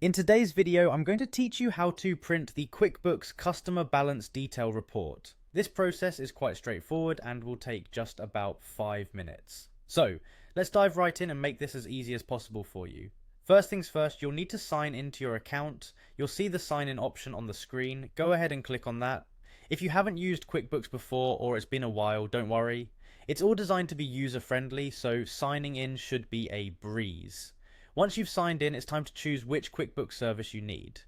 In today's video, I'm going to teach you how to print the QuickBooks Customer Balance Detail Report. This process is quite straightforward and will take just about 5 minutes. So, let's dive right in and make this as easy as possible for you. First things first, you'll need to sign into your account. You'll see the sign in option on the screen. Go ahead and click on that. If you haven't used QuickBooks before or it's been a while, don't worry. It's all designed to be user friendly, so signing in should be a breeze. Once you've signed in, it's time to choose which QuickBooks service you need.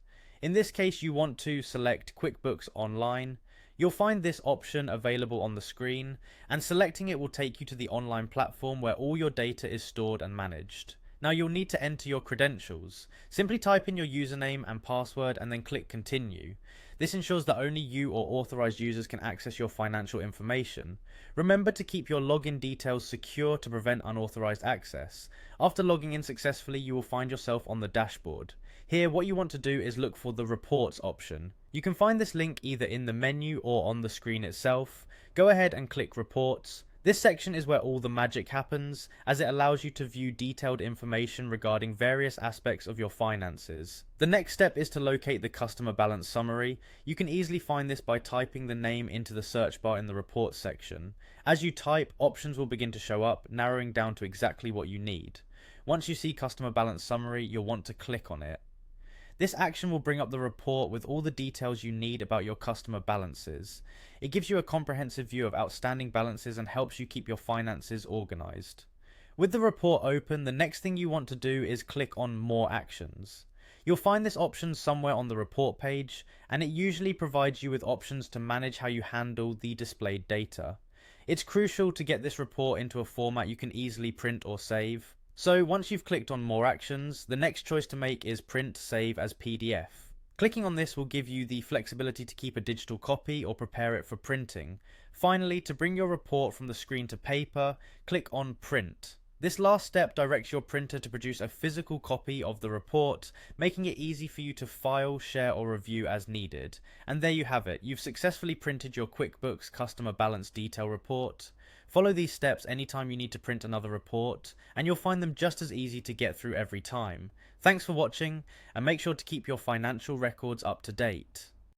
In this case, you want to select QuickBooks Online. You'll find this option available on the screen, and selecting it will take you to the online platform where all your data is stored and managed. Now you'll need to enter your credentials. Simply type in your username and password and then click continue. This ensures that only you or authorized users can access your financial information. Remember to keep your login details secure to prevent unauthorized access. After logging in successfully, you will find yourself on the dashboard. Here, what you want to do is look for the reports option. You can find this link either in the menu or on the screen itself. Go ahead and click reports. This section is where all the magic happens, as it allows you to view detailed information regarding various aspects of your finances. The next step is to locate the customer balance summary. You can easily find this by typing the name into the search bar in the reports section. As you type, options will begin to show up, narrowing down to exactly what you need. Once you see customer balance summary, you'll want to click on it. This action will bring up the report with all the details you need about your customer balances. It gives you a comprehensive view of outstanding balances and helps you keep your finances organized. With the report open, the next thing you want to do is click on More Actions. You'll find this option somewhere on the report page, and it usually provides you with options to manage how you handle the displayed data. It's crucial to get this report into a format you can easily print or save. So once you've clicked on More Actions, the next choice to make is Print Save as PDF. Clicking on this will give you the flexibility to keep a digital copy or prepare it for printing. Finally, to bring your report from the screen to paper, click on Print. This last step directs your printer to produce a physical copy of the report, making it easy for you to file, share or review as needed. And there you have it, you've successfully printed your QuickBooks Customer Balance Detail Report. Follow these steps anytime you need to print another report, and you'll find them just as easy to get through every time. Thanks for watching, and make sure to keep your financial records up to date.